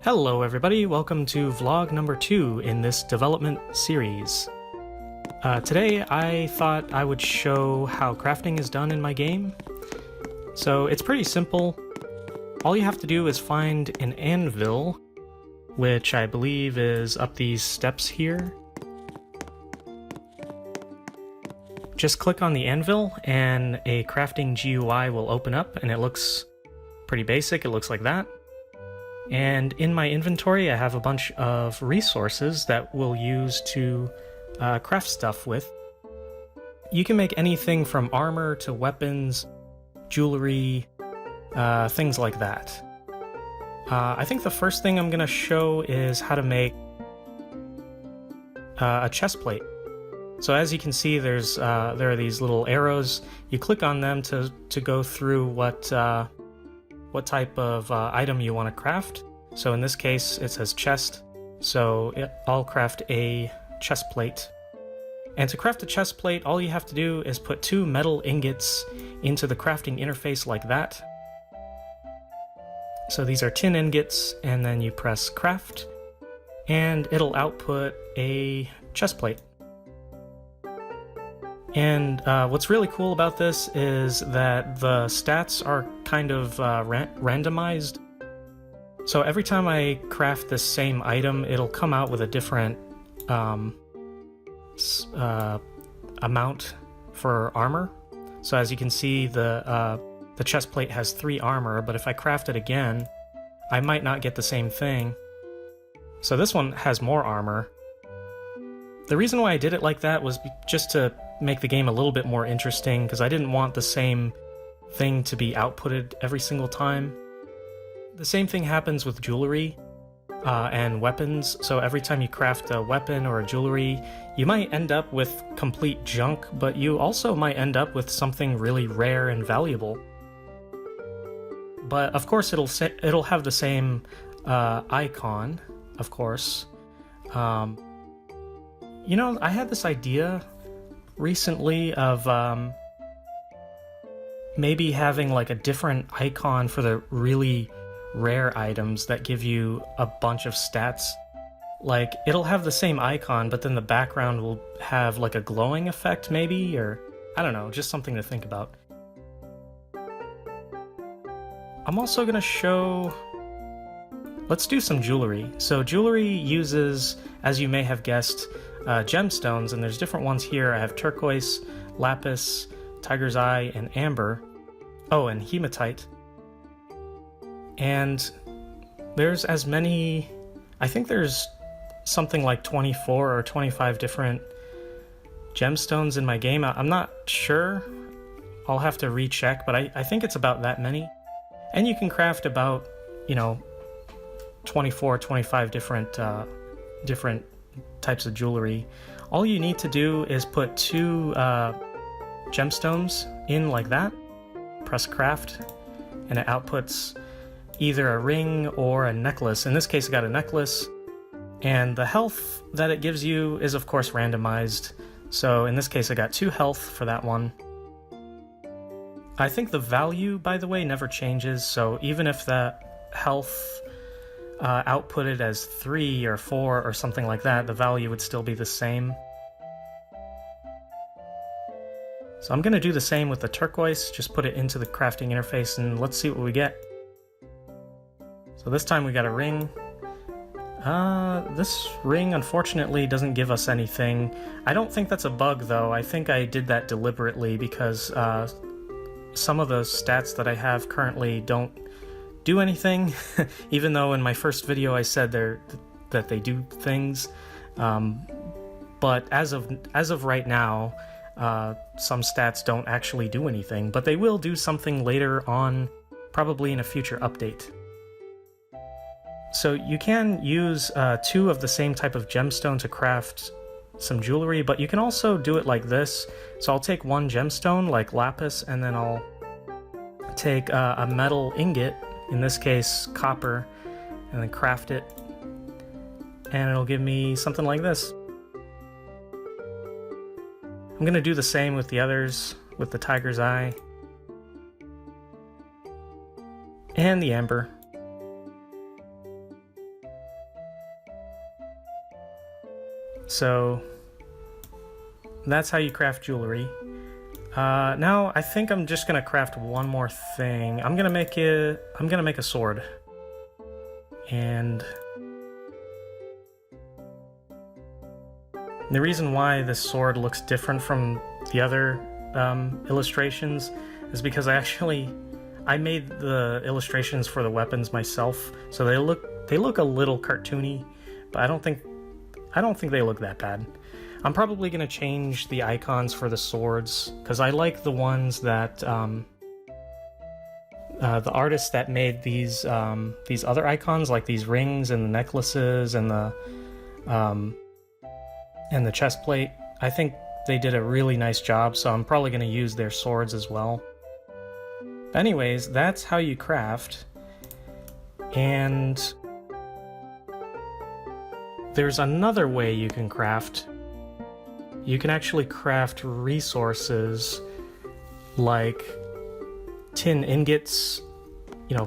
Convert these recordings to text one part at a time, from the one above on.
Hello everybody, welcome to vlog number 2 in this development series. Today I thought I would show how crafting is done in my game. So it's pretty simple. All you have to do is find an anvil, which I believe is up these steps here. Just click on the anvil and a crafting GUI will open up, and it looks pretty basic. It looks like that. And in my inventory I have a bunch of resources that we'll use to craft stuff with. You can make anything from armor to weapons, jewelry, things like that. I think the first thing I'm going to show is how to make a chest plate. So as you can see, there are these little arrows. You click on them to go through what type of item you want to craft. So in this case it says chest, so I'll craft a chest plate. And to craft a chest plate, all you have to do is put 2 metal ingots into the crafting interface like that. So these are tin ingots, and then you press craft and it'll output a chest plate. And what's really cool about this is that the stats are kind of randomized. So every time I craft this same item, it'll come out with a different amount for armor. So as you can see, the chest plate has 3 armor, but if I craft it again, I might not get the same thing. So this one has more armor. The reason why I did it like that was just to make the game a little bit more interesting, because I didn't want the same thing to be outputted every single time. The same thing happens with jewelry and weapons, so every time you craft a weapon or a jewelry, you might end up with complete junk, but you also might end up with something really rare and valuable. But of course it'll have the same icon, of course. You know, I had this idea recently of maybe having like a different icon for the really rare items that give you a bunch of stats. Like, it'll have the same icon, but then the background will have like a glowing effect maybe, or I don't know, just something to think about. I'm also gonna show... Let's do some jewelry. So jewelry uses, as you may have guessed, gemstones, and there's different ones here. I have turquoise, lapis, tiger's eye, and amber. Oh, and hematite. And there's as many... I think there's something like 24 or 25 different gemstones in my game. I'm not sure. I'll have to recheck, but I think it's about that many. And you can craft about, 24, 25 different types of jewelry. All you need to do is put 2 gemstones in like that, press craft, and it outputs either a ring or a necklace. In this case I got a necklace, and the health that it gives you is of course randomized. So in this case I got 2 health for that one. I think the value, by the way, never changes, so even if that health outputted as 3 or 4 or something like that, the value would still be the same. So I'm going to do the same with the turquoise, just put it into the crafting interface and let's see what we get. So this time we got a ring. This ring unfortunately doesn't give us anything. I don't think that's a bug though. I think I did that deliberately because some of the stats that I have currently don't do anything, even though in my first video I said that they do things. But as of right now, some stats don't actually do anything, but they will do something later on, probably in a future update. So you can use 2 of the same type of gemstone to craft some jewelry, but you can also do it like this. So I'll take 1 gemstone, like lapis, and then I'll take a metal ingot, in this case copper, and then craft it, and it'll give me something like this. I'm gonna do the same with the others, with the tiger's eye and the amber. So that's how you craft jewelry. Now I think I'm just gonna craft one more thing. I'm gonna make a sword. And the reason why this sword looks different from the other illustrations is because I made the illustrations for the weapons myself, so they look a little cartoony, but I don't think they look that bad. I'm probably gonna change the icons for the swords because I like the ones that the artists that made these other icons, like these rings and the necklaces and the chest plate. I think they did a really nice job, so I'm probably gonna use their swords as well. Anyways, that's how you craft, and there's another way you can craft. You can actually craft resources like tin ingots,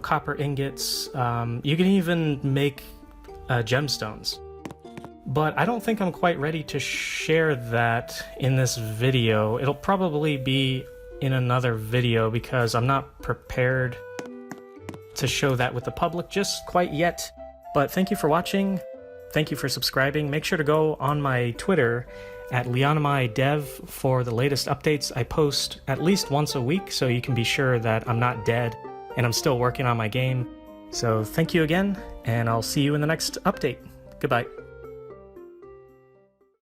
copper ingots. You can even make gemstones. But I don't think I'm quite ready to share that in this video. It'll probably be in another video because I'm not prepared to show that with the public just quite yet. But thank you for watching. Thank you for subscribing. Make sure to go on my Twitter at randomized for the latest updates. I post at least once a week, so you can be sure that I'm not dead and I'm still working on my game. So thank you again, and I'll see you in the next update. Goodbye.